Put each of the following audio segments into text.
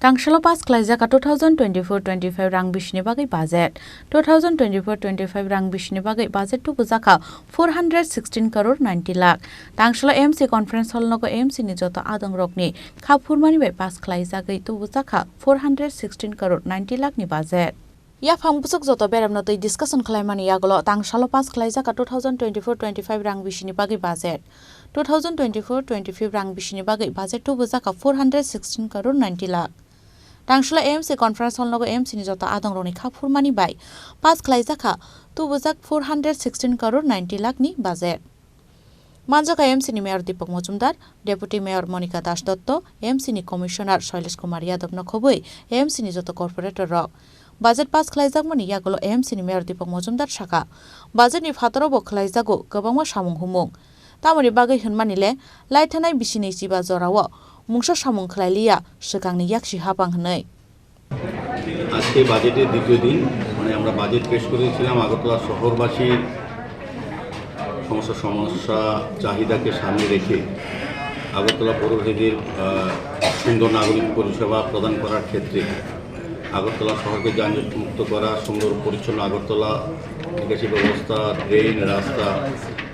Tangshalo pass klaijaka 2024-25 rang bishni bagai budget 2024-25 rang bishni bagai budget tu bujaka 416 crore 90 lakh Tangshalo MC conference hall nogo MC ni joto adang rokni khapurmani bai pass klaijagai tu bujaka 416 crore 90 lakh ni budget Ya phangpusuk joto beramna tei discussion khlaimani yagolo Tangshalo pass klaijaka 2024-25 rang bishni bagai budget 2024-25 rang bishni bagai budget tu bujaka 416 crore 90 lakh Tangshalo AMC conference hall nogo AMC ni jota adang roni khapurmani bai pass klaijaka tu bujak 416 crore 90 lakh ni budget Manjaka AMC ni Mayor Deepak Majumdar, Deputy Mayor Monica Das Dotto, AMC ni Commissioner Shailesh Kumar Yadav na khoboi AMC ni joto corporator rok Budget pass khlaijak mani yagolo AMC ni Mayor Deepak Majumdar shaka budget ni phataro bo khlaijago gobangma samung humung tamoni bagai hunmanile laithanai bisini chiba jorao mungsa samung khlailiya swkangni yakshi hapang hnai আজকে বাজেটের দ্বিতীয় দিন মানে আমরা budget পেশ করেছিলাম আগরতলা শহরবাসীর সমস্যা চাহিদাকে সামনে রেখে আগরতলা পৌরবাসীদের সুন্দর নাগরিক পরিষেবা প্রদান করার ক্ষেত্রে আগরতলা শহরকে যানজট মুক্ত করা সুন্দর পরিচ্ছন্ন আগরতলা নিকাশি ব্যবস্থা ড্রেন রাস্তা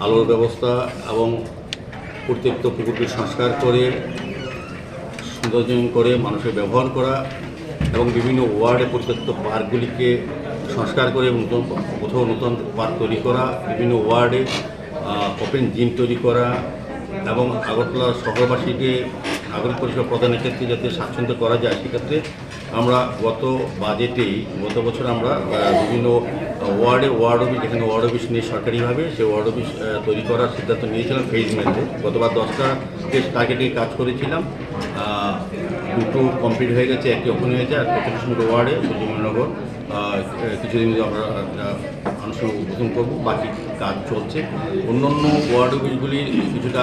আলোর ব্যবস্থা এবং পরিত্যক্ত পুকুরকে সংস্কার করে সৌন্দর্যায়ন করে মানুষের ব্যবহার করা এবং বিভিন্ন ওয়ার্ডে পরিত্যক্ত পার্কগুলিকে সংস্কার করে কোথাও নতুন পার্ক তৈরি করা বিভিন্ন ওয়ার্ডে ওপেন জিম তৈরি করা এবং আগরতলা শহরবাসীকে নাগরিক পরিষেবা প্রদানের ক্ষেত্রে যাতে স্বাচ্ছন্দ্য করা যায় সেক্ষেত্রে আমরা গত বছর আমরা বিভিন্ন ওয়ার্ড অফিস যেখানে ওয়ার্ড অফিস নেই সরকারিভাবে সেই ওয়ার্ড অফিস তৈরি করার সিদ্ধান্ত নিয়েছিলাম ফেজ মেন্টে গতবার 10টা টার্গেটে কাজ করেছিলাম দুটো কমপ্লিট হয়ে গেছে একটি ওপেন হয়েছে আর 45 নম্বর ওয়ার্ডে সূর্যমণিনগর কিছুদিন আমরা আনুষ্ঠানিক উদ্বোধন করব বাকি কাজ চলছে অন্যান্য ওয়ার্ড অফিসগুলির কিছুটা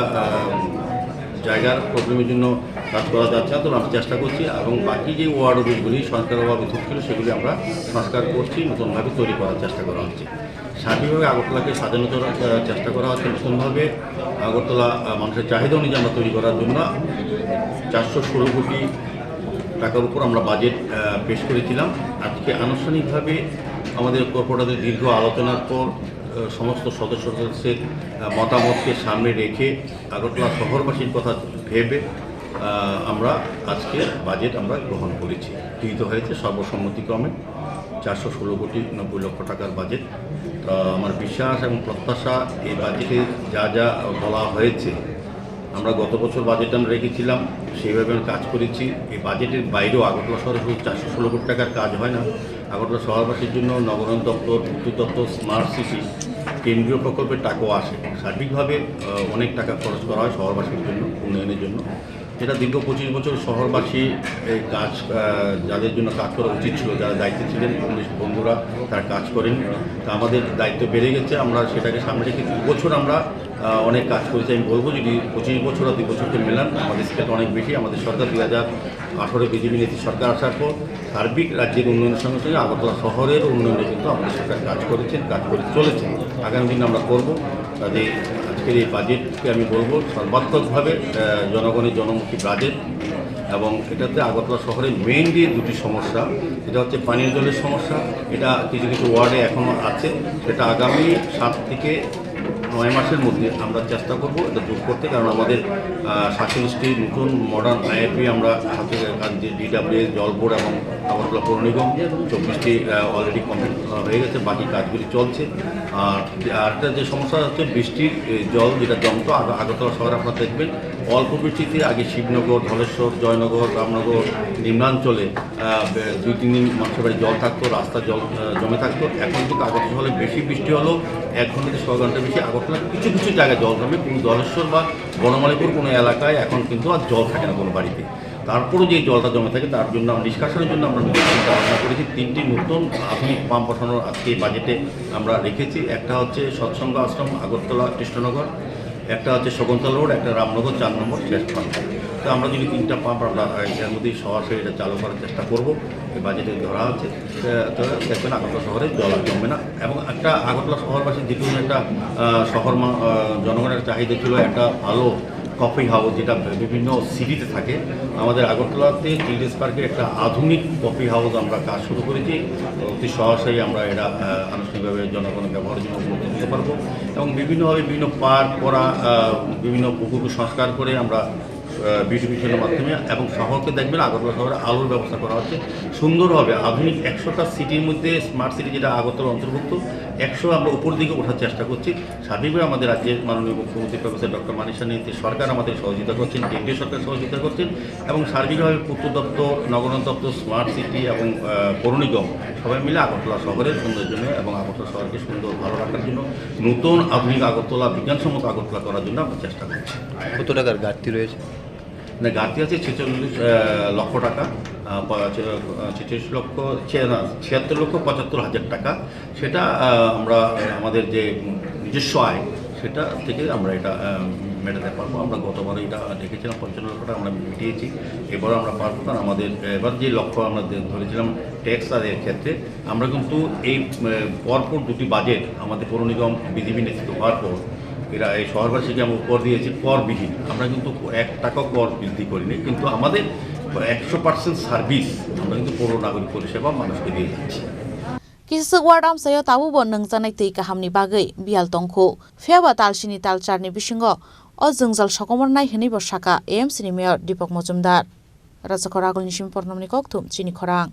জায়গার প্রবলেমের জন্য কাজ করা যাচ্ছে না তো আমরা চেষ্টা করছি এবং বাকি যে ওয়ার্ড অফিসগুলি সংস্কারের অভাবে ছিল সেগুলি আমরা সংস্কার করছি নতুনভাবে তৈরি করার চেষ্টা করা হচ্ছে সার্বিকভাবে আগরতলাকে সাজানো করার চেষ্টা করা হচ্ছে নতুনভাবে আগরতলা মানুষের চাহিদা অনুযায়ী আমরা তৈরি করার জন্য 416 কোটি টাকার উপর আমরা বাজেট পেশ করেছিলাম আজকে আনুষ্ঠানিকভাবে আমাদের কর্পোরেটরদের দীর্ঘ আলোচনার পর সমস্ত সদস্যদের মতামতকে সামনে রেখে আগরতলা শহরবাসীর কথা ভেবে আমরা আজকে বাজেট আমরা গ্রহণ করেছি গৃহীত হয়েছে সর্বসম্মতিক্রমে 416 কোটি 90 লক্ষ টাকার বাজেট আমার বিশ্বাস এবং প্রত্যাশা এই বাজেটে যা যা বলা হয়েছে আমরা গত বছর বাজেট আমরা রেখেছিলাম সেইভাবে আমরা কাজ করেছি এই বাজেটের বাইরেও আগরতলা শহরে শুধু 416 কোটি টাকার কাজ হয় না আগরতলা শহরবাসীর জন্য নগরায়ণ দপ্তর বিদ্যুৎ দপ্তর স্মার্ট সিটি কেন্দ্রীয় প্রকল্পের টাকাও আসে সার্বিকভাবে অনেক টাকা খরচ করা হয় শহরবাসীর জন্য উন্নয়নের জন্য যেটা দীর্ঘ 25 বছর শহরবাসী এই কাজ যাদের জন্য কাজ করা উচিত ছিল যারা দায়িত্বে ছিলেন পুলিশ বন্ধুরা তারা কাজ করেন তা আমাদের দায়িত্ব বেড়ে গেছে আমরা সেটাকে সামনে রেখে 2 বছর আমরা অনেক কাজ করেছি আমি বলবো যদি 25 বছর আর 2 বছরকে মেলান আমাদের স্কেল অনেক বেশি আমাদের সরকার 2018 বিজেপি নেত্রী সরকার আসার পর সার্বিক রাজ্যের উন্নয়নের সঙ্গে সঙ্গে আগরতলা শহরের উন্নয়নে কিন্তু আমাদের সরকার কাজ করেছেন কাজ করে চলেছে আগামী দিন আমরা করব তাদের আজকের এই বাজেটকে আমি বলবো সর্বাত্মকভাবে জনগণের জনমুখী বাজেট এবং এটাতে আগরতলা শহরের মেইনলি দুটি সমস্যা এটা হচ্ছে পানীয় জলের সমস্যা এটা কিছু কিছু ওয়ার্ডে এখনও আছে সেটা আগামী 7 থেকে 9 মাসের মধ্যে আমরা চেষ্টা করব এটা দূর করতে কারণ আমাদের 47টি নতুন মডার্ন আইএপি আমরা হাতে ডিডাব্লিউএস জল বোর্ড এবং আগরতলা পৌর নিগম 24টি অলরেডি কমপ্লিট হয়ে গেছে বাকি কাজগুলি চলছে আর আরেকটা যে সমস্যা হচ্ছে বৃষ্টির জল যেটা জমতো আগরতলা শহরে আপনারা দেখবেন অল্প বৃষ্টিতে আগে শিবনগর ধলেশ্বর জয়নগর রামনগর নিম্নাঞ্চলে 2-3 দিন মানুষের বাড়ি জল থাকতো রাস্তা জল জমে থাকতো এখন কিন্তু আগরতলা শহরে বেশি বৃষ্টি হলো 1 ঘন্টা থেকে 6 ঘন্টা বেশি আগরতলা কিছু কিছু জায়গায় জল জমে কিন্তু ধলেশ্বর বা বনমালীপুর কোনো এলাকায় এখন কিন্তু আর জল থাকে না কোনো বাড়িতে তারপরও যে জলটা জমে থাকে তার জন্য আমরা নিষ্কাশনের জন্য আমরা চিন্তা ভাবনা করেছি 3টি নতুন আধুনিক পাম্প বসানোর আজকে বাজেটে আমরা রেখেছি একটা হচ্ছে সৎসঙ্গ আশ্রম আগরতলা কৃষ্ণনগর একটা হচ্ছে শকুন্তলা রোড একটা রামনগর 4 নম্বর শেষ পাম্প তো আমরা যদি 3টা পাম্প আমরা এর মধ্যেই সরাসরি এটা চালু করার চেষ্টা করব এই বাজেটে ধরা হচ্ছে তো দেখবেন আগরতলা শহরে জল আর জমবে না এবং একটা আগরতলা শহরবাসীর যেটুকু একটা শহর জনগণের চাহিদা ছিল একটা ভালো কফি হাউস যেটা বিভিন্ন সিটিতে থাকে, আমাদের আগরতলাতে চিলড্রেন্স পার্কে একটা আধুনিক কফি হাউস আমরা কাজ শুরু করেছি। অতি সহসাই আমরা এটা আনুষ্ঠানিকভাবে জনগণের ব্যবহারের জন্য উপলব্ধ দিতে পারবো এবং বিভিন্নভাবে বিভিন্ন পার্ক করা, বিভিন্ন পুকুর সংস্কার করে আমরা বিউটিফিকেশনের মাধ্যমে এবং শহরকে দেখবেন আগরতলা শহরে আলোর ব্যবস্থা করা হচ্ছে সুন্দরভাবে। আধুনিক 100টা সিটির মধ্যে স্মার্ট সিটি যেটা আগরতলা অন্তর্ভুক্ত, 100 আমরা উপর দিকে ওঠার চেষ্টা করছি। সার্বিকভাবে আমাদের রাজ্যের মাননীয় মুখ্যমন্ত্রী প্রফেসর ডক্টর মানিক সাহা নীতি সরকার আমাদের সহযোগিতা করছেন, কেন্দ্রীয় সরকার সহযোগিতা করছেন এবং সার্বিকভাবে পূর্ত দপ্তর, নগর দপ্তর, স্মার্ট সিটি এবং পৌর নিগম সবাই মিলে আগরতলা শহরের সৌন্দর্যের জন্য এবং আগরতলা শহরকে সুন্দর ভালো রাখার জন্য নতুন আধুনিক আগরতলা, বিজ্ঞানসম্মত আগরতলা করার জন্য আমরা চেষ্টা করছি। কত টাকার ঘাটতি রয়েছে? ঘাটতি আছে 46 লক্ষ টাকা, 76,76,75,000 টাকা। সেটা আমরা আমাদের যে নিজস্ব আয় সেটা থেকে আমরা এটা মেটাতে পারবো। আমরা গতবার এটা দেখেছিলাম 55 লক্ষ টাকা আমরা মিটিয়েছি, এবারও আমরা পারবো। কারণ আমাদের এবার যে লক্ষ্য আমরা ধরেছিলাম ট্যাক্স আদায়ের ক্ষেত্রে, আমরা কিন্তু এই পরপর দুটি বাজেট আমাদের পৌর নিগম বিজেপি নেতৃত্ব হওয়ার পর এরা এই শহরবাসীকে আমরা কর দিয়েছি করবিহীন। আমরা কিন্তু 1 টাকাও কর বৃদ্ধি করিনি, কিন্তু আমাদের 100% সার্ভিস আমরা কিন্তু পৌর নাগরিক পরিষেবা মানুষকে দিয়ে যাচ্ছি। Kisuk wardam sayo tabu bo nungjanai tei kahamni bagui bial tongkhu pheba talsini talcharni bisingo o jungjal sokomornai hini bo saka AMC ni mayor Deepak Mojumdar Rajakor Agulni Sim Pornomni Kokthum Chini Khorang।